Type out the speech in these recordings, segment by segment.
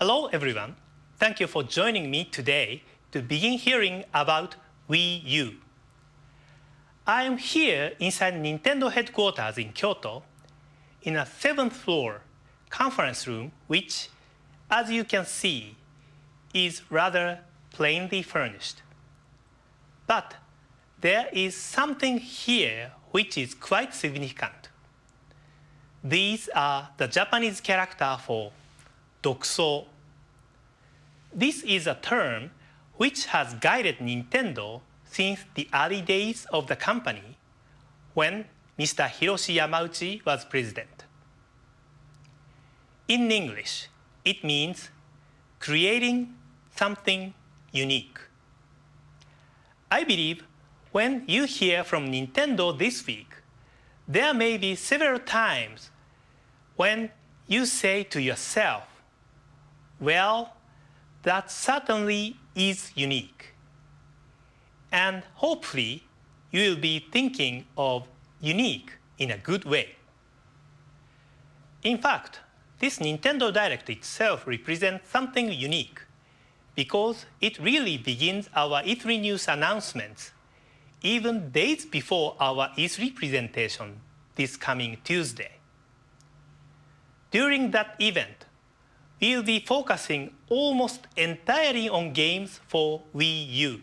Hello everyone. Thank you for joining me today to begin hearing about Wii U. I am here inside Nintendo headquarters in Kyoto in a 7th floor conference room which, as you can see, is rather plainly furnished. But there is something here which is quite significant. These are the Japanese character for Dokuso. This is a term which has guided Nintendo since the early days of the company when Mr. Hiroshi Yamauchi was president. In English, it means creating something unique. I believe when you hear from Nintendo this week, there may be several times when you say to yourself, well, that certainly is unique. And hopefully, you will be thinking of unique in a good way. In fact, this Nintendo Direct itself represents something unique because it really begins our E3 news announcements even days before our E3 presentation this coming Tuesday. During that event, we'll be focusing almost entirely on games for Wii U.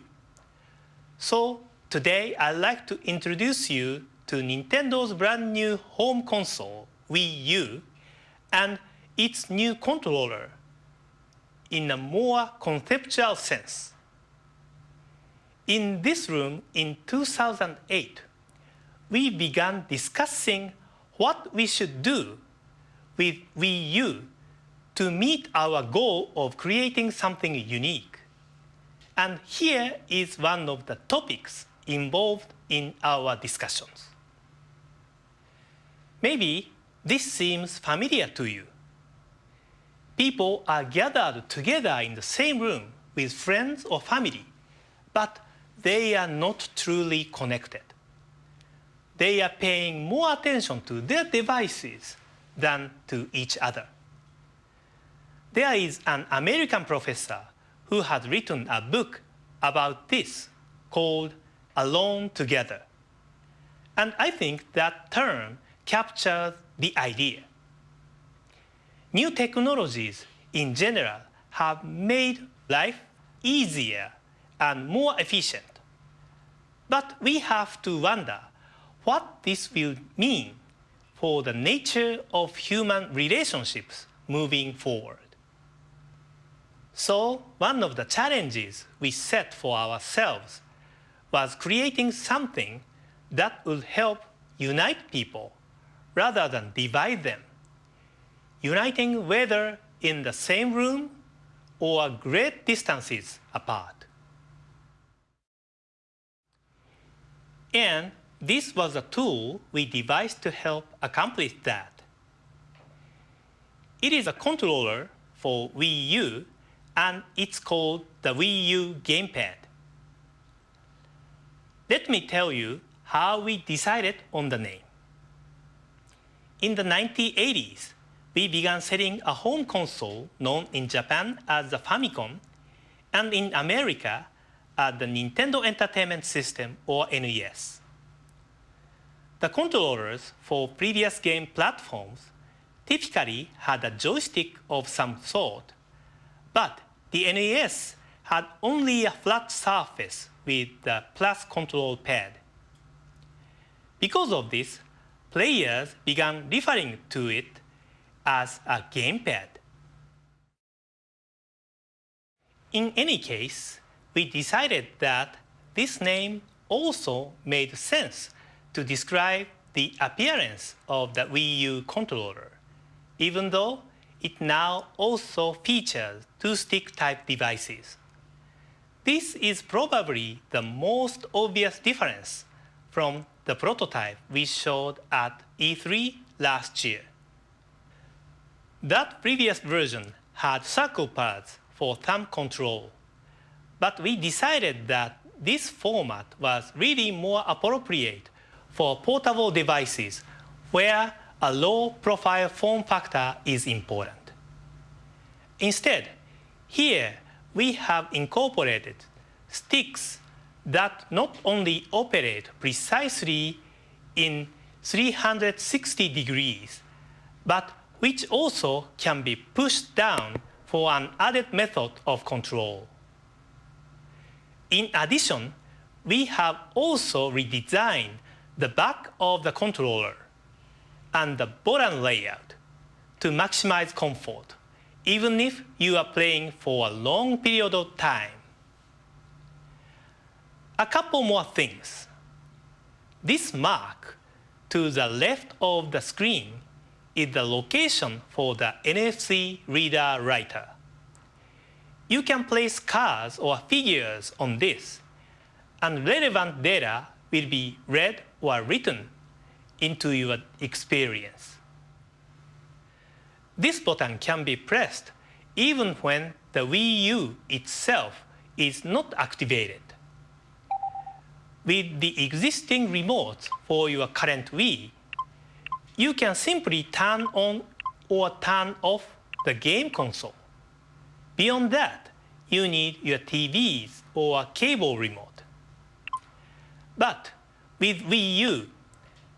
So today I'd like to introduce you to Nintendo's brand new home console, Wii U, and its new controller in a more conceptual sense. In this room in 2008, we began discussing what we should do with Wii U to meet our goal of creating something unique. And here is one of the topics involved in our discussions. Maybe this seems familiar to you. People are gathered together in the same room with friends or family, but they are not truly connected. They are paying more attention to their devices than to each other. There is an American professor who has written a book about this called Alone Together. And I think that term captures the idea. New technologies in general have made life easier and more efficient. But we have to wonder what this will mean for the nature of human relationships moving forward. So one of the challenges we set for ourselves was creating something that would help unite people rather than divide them, uniting whether in the same room or great distances apart. And this was a tool we devised to help accomplish that. It is a controller for Wii U, and it's called the Wii U Gamepad. Let me tell you how we decided on the name. In the 1980s, we began selling a home console known in Japan as the Famicom, and in America as the Nintendo Entertainment System, or NES. The controllers for previous game platforms typically had a joystick of some sort, but the NES had only a flat surface with the plus control pad. Because of this, players began referring to it as a gamepad. In any case, we decided that this name also made sense to describe the appearance of the Wii U controller, even though it now also features two stick-type devices. This is probably the most obvious difference from the prototype we showed at E3 last year. That previous version had circle pads for thumb control, but we decided that this format was really more appropriate for portable devices where a low-profile form factor is important. Instead, here we have incorporated sticks that not only operate precisely in 360 degrees, but which also can be pushed down for an added method of control. In addition, we have also redesigned the back of the controller and the button layout to maximize comfort, even if you are playing for a long period of time. A couple more things. This mark to the left of the screen is the location for the NFC reader writer. You can place cards or figures on this, and relevant data will be read or written into your experience. This button can be pressed even when the Wii U itself is not activated. With the existing remotes for your current Wii, you can simply turn on or turn off the game console. Beyond that, you need your TVs or cable remote. But with Wii U,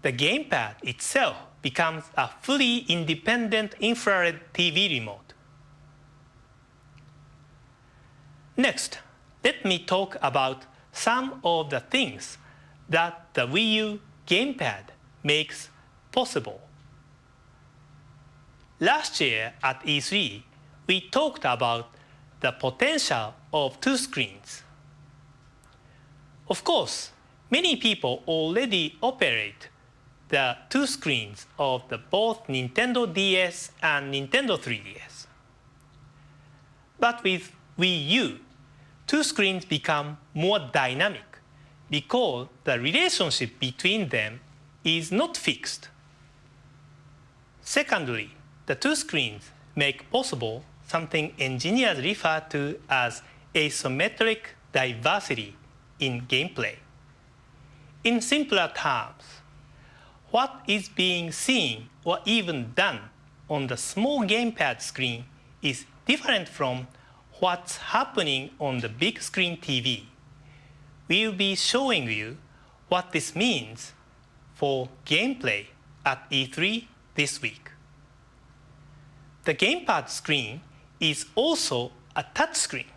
the gamepad itself becomes a fully independent infrared TV remote. Next, let me talk about some of the things that the Wii U gamepad makes possible. Last year at E3, we talked about the potential of two screens. Of course, many people already operate the two screens of both Nintendo DS and Nintendo 3DS. But with Wii U, two screens become more dynamic because the relationship between them is not fixed. Secondly, the two screens make possible something engineers refer to as asymmetric diversity in gameplay. In simpler terms, what is being seen or even done on the small gamepad screen is different from what's happening on the big screen TV. We'll be showing you what this means for gameplay at E3 this week. The gamepad screen is also a touch screen.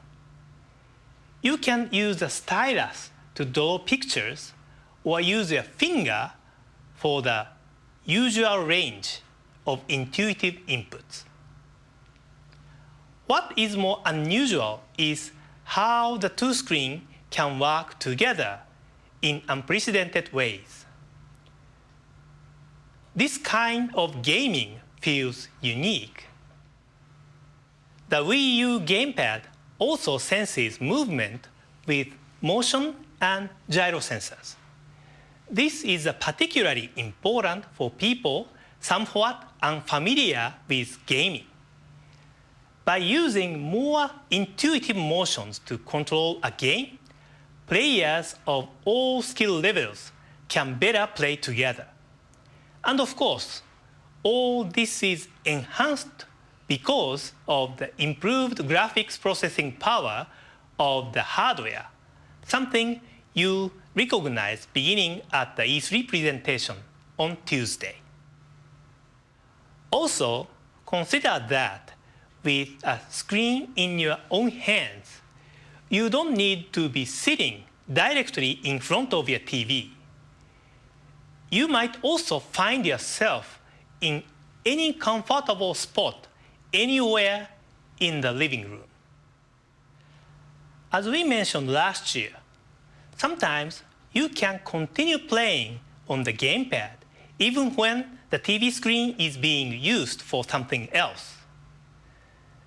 You can use a stylus to draw pictures or use your finger for the usual range of intuitive inputs. What is more unusual is how the two screens can work together in unprecedented ways. This kind of gaming feels unique. The Wii U gamepad also senses movement with motion and gyro sensors. This is particularly important for people somewhat unfamiliar with gaming. By using more intuitive motions to control a game, players of all skill levels can better play together. And of course, all this is enhanced because of the improved graphics processing power of the hardware, something you'll recognize beginning at the E3 presentation on Tuesday. Also, consider that with a screen in your own hands, you don't need to be sitting directly in front of your TV. You might also find yourself in any comfortable spot anywhere in the living room. As we mentioned last year, sometimes you can continue playing on the gamepad even when the TV screen is being used for something else.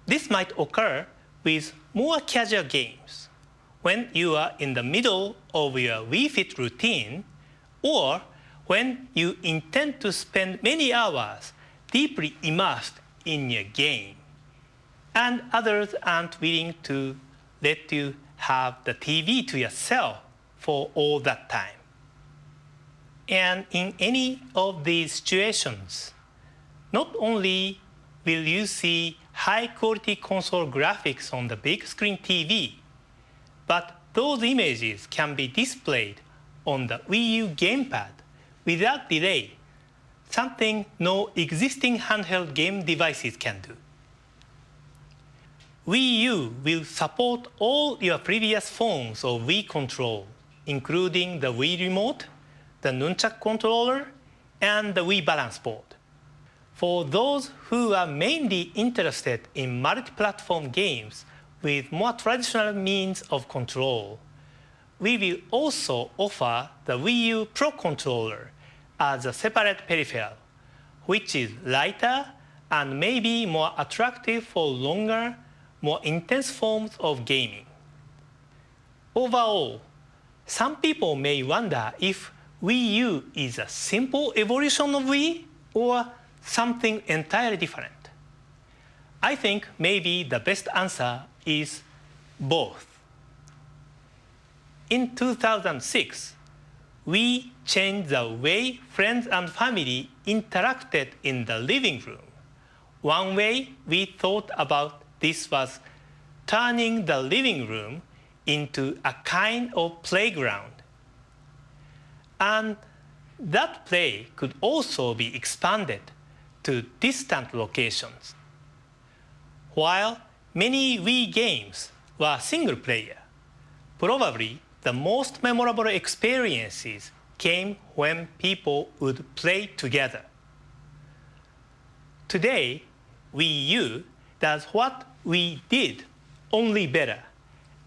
This might occur with more casual games, when you are in the middle of your Wii Fit routine, or when you intend to spend many hours deeply immersed in your game, and others aren't willing to let you have the TV to yourself for all that time. And in any of these situations, not only will you see high-quality console graphics on the big screen TV, but those images can be displayed on the Wii U gamepad without delay, something no existing handheld game devices can do. Wii U will support all your previous forms of Wii control, including the Wii Remote, the Nunchuk controller, and the Wii Balance Board. For those who are mainly interested in multi-platform games with more traditional means of control, we will also offer the Wii U Pro Controller as a separate peripheral, which is lighter and maybe more attractive for longer, more intense forms of gaming. Overall, some people may wonder if Wii U is a simple evolution of Wii or something entirely different. I think maybe the best answer is both. In 2006, we changed the way friends and family interacted in the living room. One way we thought about this was turning the living room into a kind of playground. And that play could also be expanded to distant locations. While many Wii games were single player, probably the most memorable experiences came when people would play together. Today, Wii U does what we did, only better.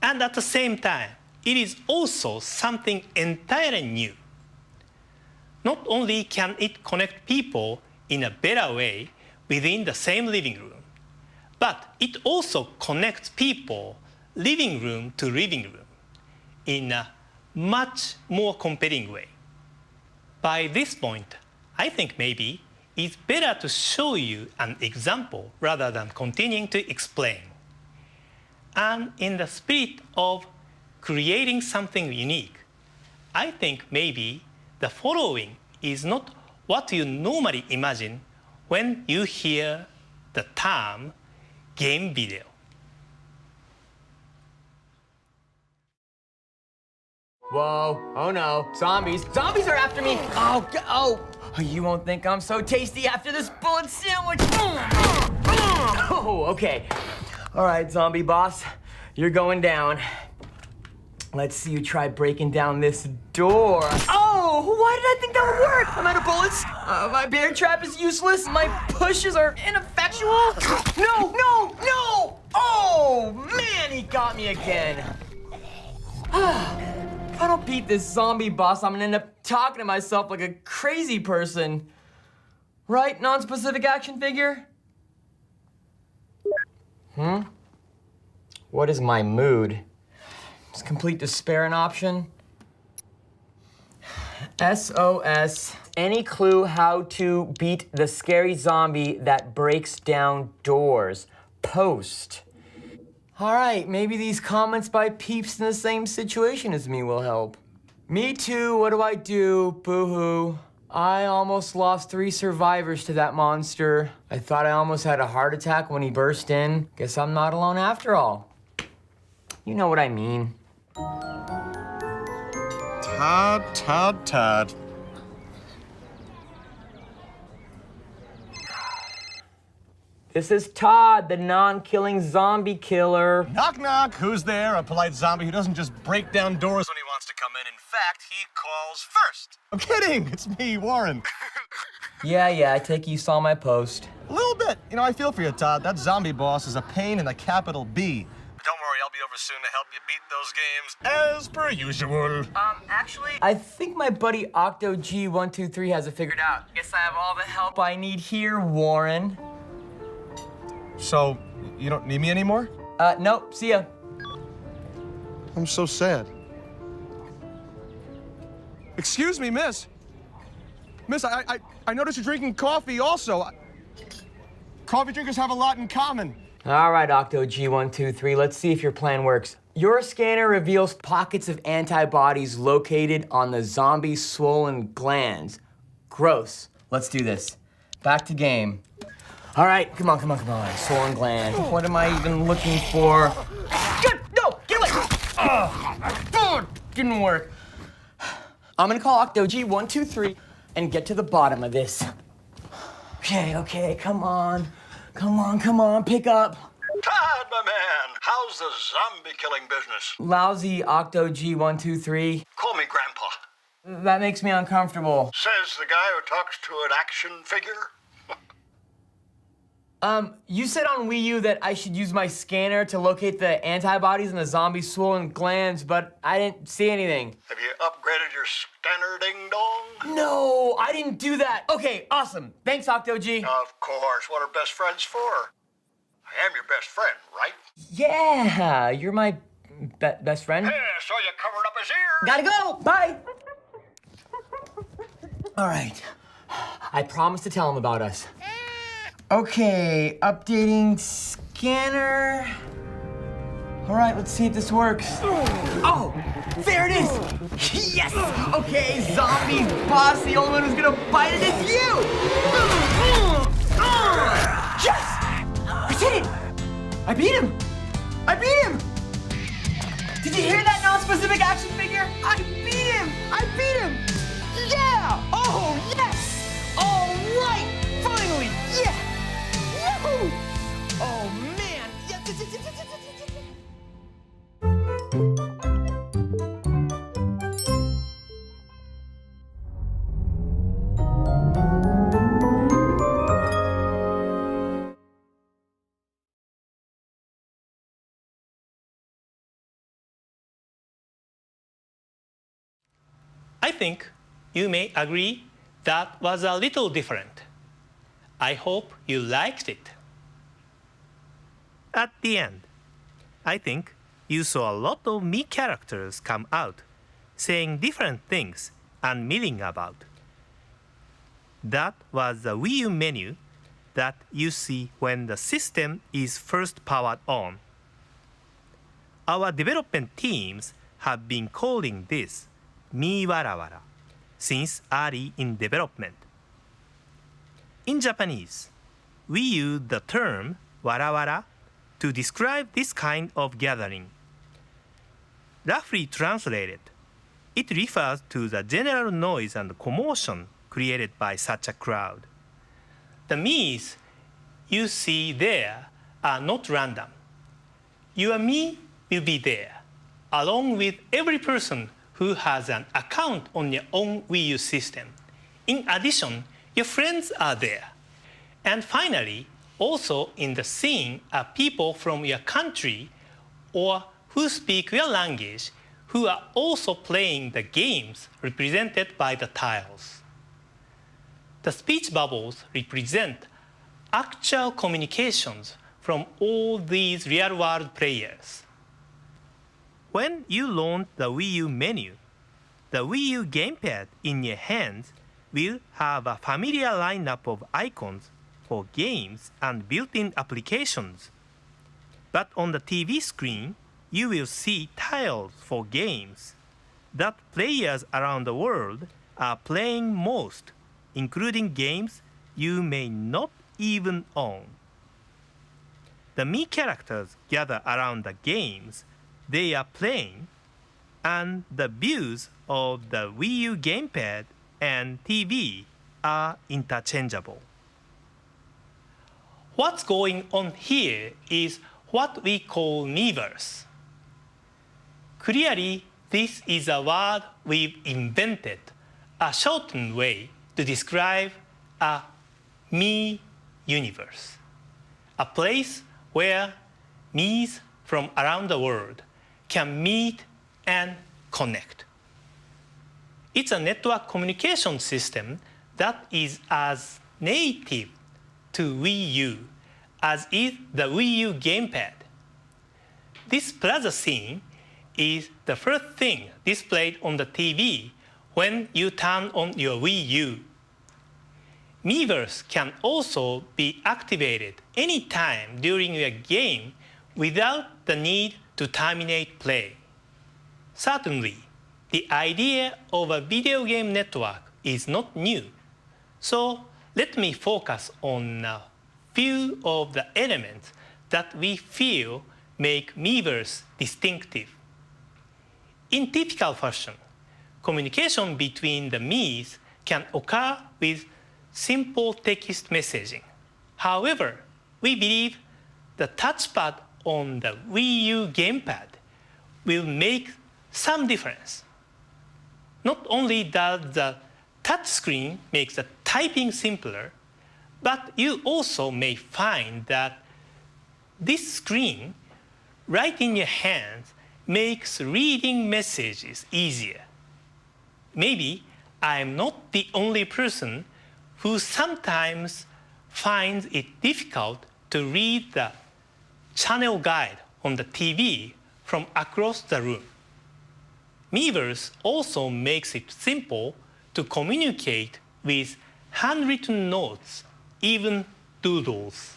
And at the same time, it is also something entirely new. Not only can it connect people in a better way within the same living room, but it also connects people living room to living room in a much more compelling way. By this point, I think maybe it's better to show you an example rather than continuing to explain. And in the spirit of creating something unique, I think maybe the following is not what you normally imagine when you hear the term game video. Whoa, oh no, zombies. Zombies are after me. Oh, you won't think I'm so tasty after this bullet sandwich. Oh, okay. All right, zombie boss, you're going down. Let's see you try breaking down this door. Oh, why did I think that would work? I'm out of bullets. My bear trap is useless. My pushes are ineffectual. No! Oh, man, he got me again. If I don't beat this zombie boss, I'm gonna end up talking to myself like a crazy person. Right, non-specific action figure? What is my mood? Is complete despair an option? SOS. Any clue how to beat the scary zombie that breaks down doors? Post. All right, maybe these comments by peeps in the same situation as me will help. Me too, what do I do? Boo-hoo. I almost lost 3 survivors to that monster. I thought I almost had a heart attack when he burst in. Guess I'm not alone after all. You know what I mean. Todd. This is Todd, the non-killing zombie killer. Knock, knock. Who's there? A polite zombie who doesn't just break down doors when he wants to come in. In fact, he calls first. I'm kidding. It's me, Warren. Yeah, I take it you saw my post. A little bit. You know, I feel for you, Todd. That zombie boss is a pain in the capital B. But don't worry, I'll be over soon to help you beat those games, as per usual. Actually, I think my buddy OctoG123 has it figured out. Guess I have all the help I need here, Warren. So, you don't need me anymore? Nope, see ya. I'm so sad. Excuse me, miss. Miss, I noticed you're drinking coffee also. Coffee drinkers have a lot in common. All right, OctoG123, let's see if your plan works. Your scanner reveals pockets of antibodies located on the zombie's swollen glands. Gross. Let's do this. Back to game. All right, come on. Swollen gland. What am I even looking for? Good, no, get away! Oh, didn't work. I'm gonna call Octo-G123 and get to the bottom of this. Okay, come on, pick up. Todd, my man, how's the zombie killing business? Lousy Octo-G123. Call me Grandpa. That makes me uncomfortable. Says the guy who talks to an action figure. You said on Wii U that I should use my scanner to locate the antibodies in the zombie swollen glands, but I didn't see anything. Have you upgraded your scanner, ding-dong? No, I didn't do that. Okay, awesome. Thanks, Octo-G. Of course, what are best friends for? I am your best friend, right? Yeah, you're my best friend. Yeah, so you covered up his ears. Gotta go, bye. All right, I promised to tell him about us. Okay, updating scanner. All right, let's see if this works. Oh, there it is. Yes, okay, zombie boss, the only one who's gonna bite it is you. Yes, I did it. I beat him. Did you hear that non-specific action figure? I beat him. Yeah, oh, yes. All right, finally, yeah. Yahoo! Oh man! Yes. I think you may agree that was a little different. I hope you liked it. At the end, I think you saw a lot of me characters come out, saying different things and milling about. That was the Wii U menu that you see when the system is first powered on. Our development teams have been calling this Mi Wara Wara since early in development. In Japanese, we use the term wara wara to describe this kind of gathering. Roughly translated, it refers to the general noise and commotion created by such a crowd. The me's you see there are not random. Your me will be there, along with every person who has an account on your own Wii U system. In addition, your friends are there. And finally, also in the scene are people from your country or who speak your language who are also playing the games represented by the tiles. The speech bubbles represent actual communications from all these real-world players. When you launch the Wii U menu, the Wii U gamepad in your hands will have a familiar lineup of icons for games and built-in applications. But on the TV screen, you will see tiles for games that players around the world are playing most, including games you may not even own. The Mii characters gather around the games they are playing, and the views of the Wii U gamepad and TV are interchangeable. What's going on here is what we call Miiverse. Clearly, this is a word we've invented, a shortened way to describe a Mii universe, a place where Miis from around the world can meet and connect. It's a network communication system that is as native to Wii U as is the Wii U gamepad. This plaza scene is the first thing displayed on the TV when you turn on your Wii U. Miiverse can also be activated anytime during your game without the need to terminate play. Certainly, the idea of a video game network is not new. So let me focus on few of the elements that we feel make Miiverse distinctive. In typical fashion, communication between the Miis can occur with simple text messaging. However, we believe the touchpad on the Wii U gamepad will make some difference. Not only does the touchscreen make the typing simpler, but you also may find that this screen right in your hands makes reading messages easier. Maybe I'm not the only person who sometimes finds it difficult to read the channel guide on the TV from across the room. Miiverse also makes it simple to communicate with handwritten notes, even doodles.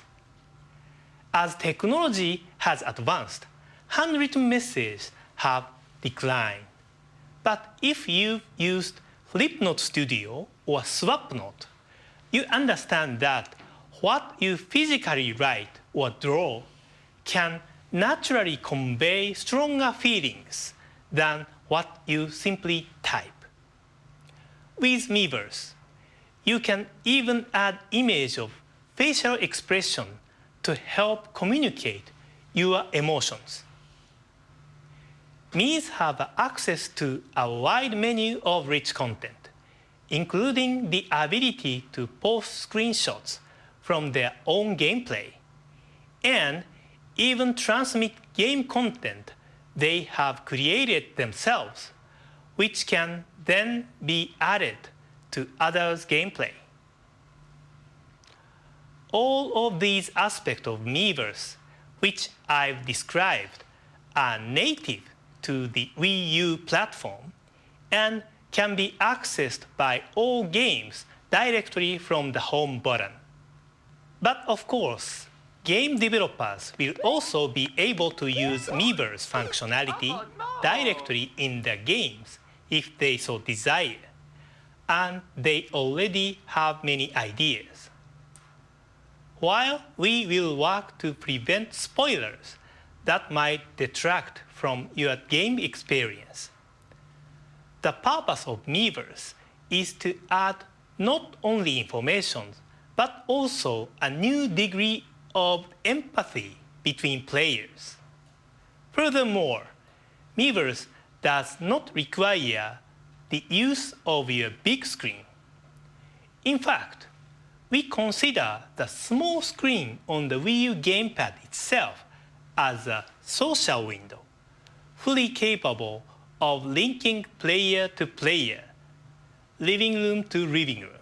As technology has advanced, handwritten messages have declined. But if you've used Flipnote Studio or SwapNote, you understand that what you physically write or draw can naturally convey stronger feelings than what you simply type. With Miiverse, you can even add image of facial expression to help communicate your emotions. Miis have access to a wide menu of rich content, including the ability to post screenshots from their own gameplay, and even transmit game content they have created themselves, which can then be added to others' gameplay. All of these aspects of Miiverse, which I've described, are native to the Wii U platform and can be accessed by all games directly from the home button. But of course, game developers will also be able to use Miiverse functionality directly in their games if they so desire, and they already have many ideas. While we will work to prevent spoilers that might detract from your game experience, the purpose of Miiverse is to add not only information, but also a new degree of empathy between players. Furthermore, Miiverse does not require the use of your big screen. In fact, we consider the small screen on the Wii U gamepad itself as a social window, fully capable of linking player to player, living room to living room,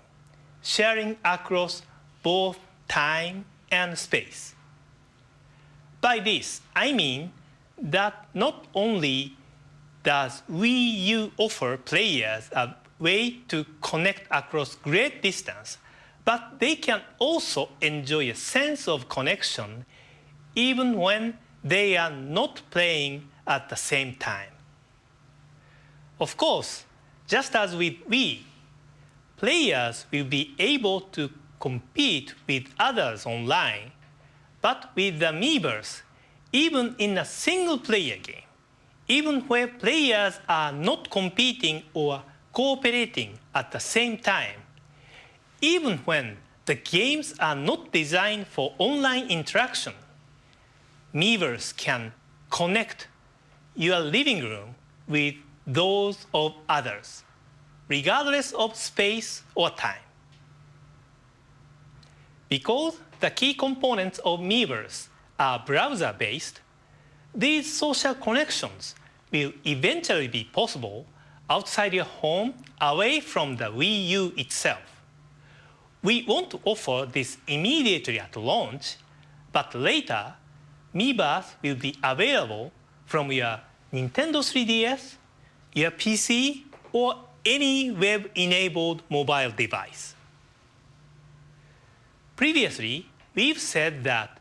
sharing across both time and space. By this, I mean that not only does Wii U offer players a way to connect across great distance, but they can also enjoy a sense of connection even when they are not playing at the same time. Of course, just as with Wii, players will be able to compete with others online, but with the Miiverse, even in a single-player game, even where players are not competing or cooperating at the same time, even when the games are not designed for online interaction, Miiverse can connect your living room with those of others, regardless of space or time. Because the key components of Miiverse are browser-based, these social connections will eventually be possible outside your home, away from the Wii U itself. We won't offer this immediately at launch, but later, Miiverse will be available from your Nintendo 3DS, your PC, or any web-enabled mobile device. Previously, we've said that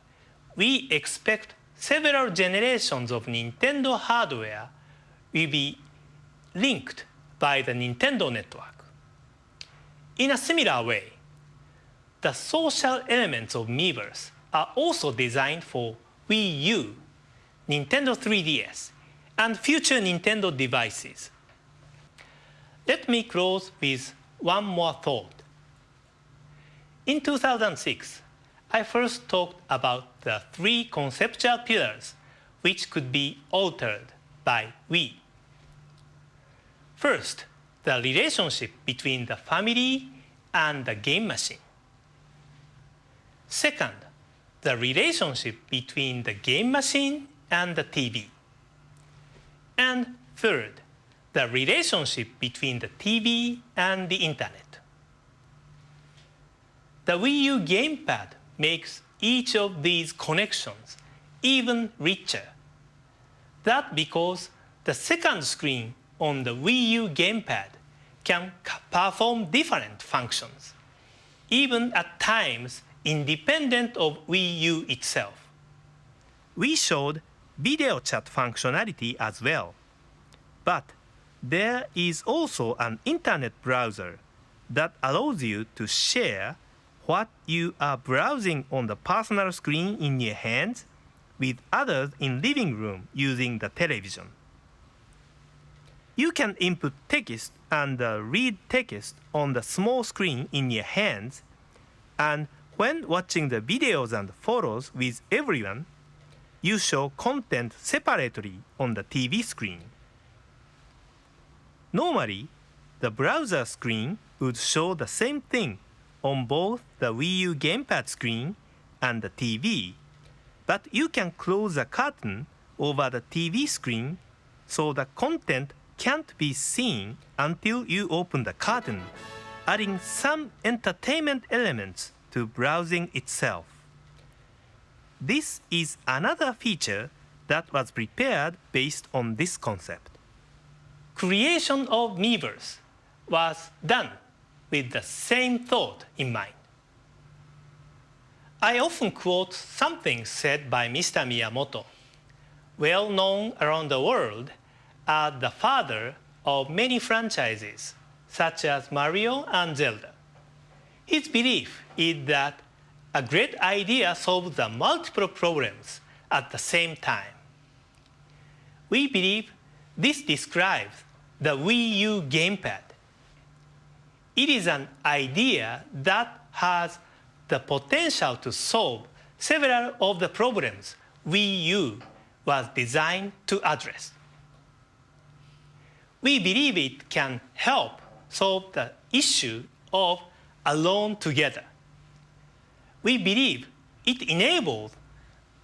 we expect several generations of Nintendo hardware will be linked by the Nintendo network. In a similar way, the social elements of Miiverse are also designed for Wii U, Nintendo 3DS, and future Nintendo devices. Let me close with one more thought. In 2006, I first talked about the 3 conceptual pillars which could be altered by Wii. First, the relationship between the family and the game machine. Second, the relationship between the game machine and the TV. And third, the relationship between the TV and the internet. The Wii U gamepad makes each of these connections even richer. That's because the second screen on the Wii U gamepad can perform different functions, even at times independent of Wii U itself. We showed video chat functionality as well, but there is also an internet browser that allows you to share what you are browsing on the personal screen in your hands with others in living room using the television. You can input text and read text on the small screen in your hands, and when watching the videos and photos with everyone, you show content separately on the TV screen. Normally, the browser screen would show the same thing on both the Wii U gamepad screen and the TV, but you can close the curtain over the TV screen so the content can't be seen until you open the curtain, adding some entertainment elements to browsing itself. This is another feature that was prepared based on this concept. Creation of Miiverse was done with the same thought in mind. I often quote something said by Mr. Miyamoto, well known around the world as the father of many franchises, such as Mario and Zelda. His belief is that a great idea solves the multiple problems at the same time. We believe this describes the Wii U gamepad. It is an idea that has the potential to solve several of the problems Wii U was designed to address. We believe it can help solve the issue of alone together. We believe it enables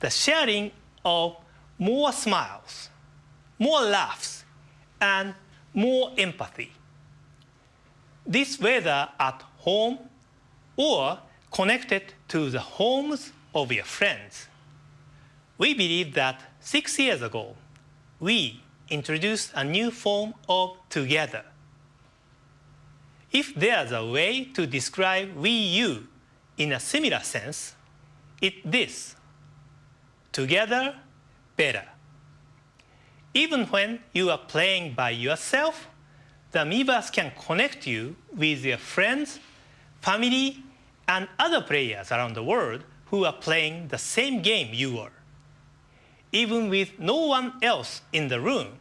the sharing of more smiles, more laughs, and more empathy. This whether at home or connected to the homes of your friends. We believe that 6 years ago, we introduced a new form of together. If there's a way to describe Wii U in a similar sense, it's this: together, better. Even when you are playing by yourself, the Miiverse can connect you with your friends, family, and other players around the world who are playing the same game you are. Even with no one else in the room,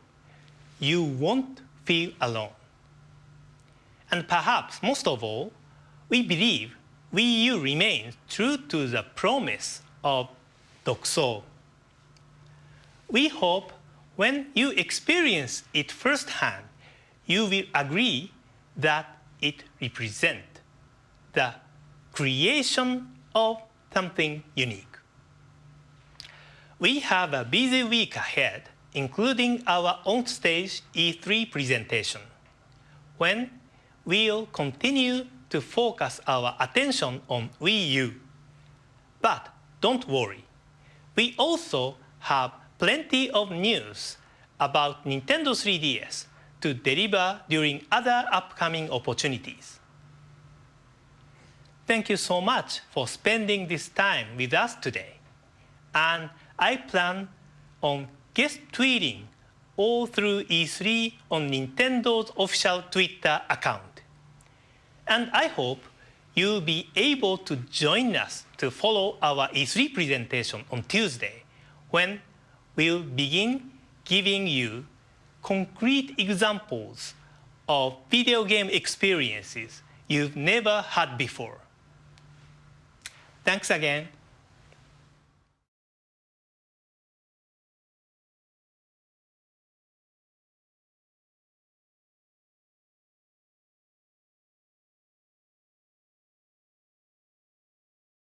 you won't feel alone. And perhaps most of all, we believe Wii U remains true to the promise of Dokso. We hope when you experience it firsthand, you will agree that it represents the creation of something unique. We have a busy week ahead, including our on-stage E3 presentation, when we'll continue to focus our attention on Wii U. But don't worry, we also have plenty of news about Nintendo 3DS to deliver during other upcoming opportunities. Thank you so much for spending this time with us today. And I plan on guest tweeting all through E3 on Nintendo's official Twitter account. And I hope you'll be able to join us to follow our E3 presentation on Tuesday, when we'll begin giving you concrete examples of video game experiences you've never had before. Thanks again.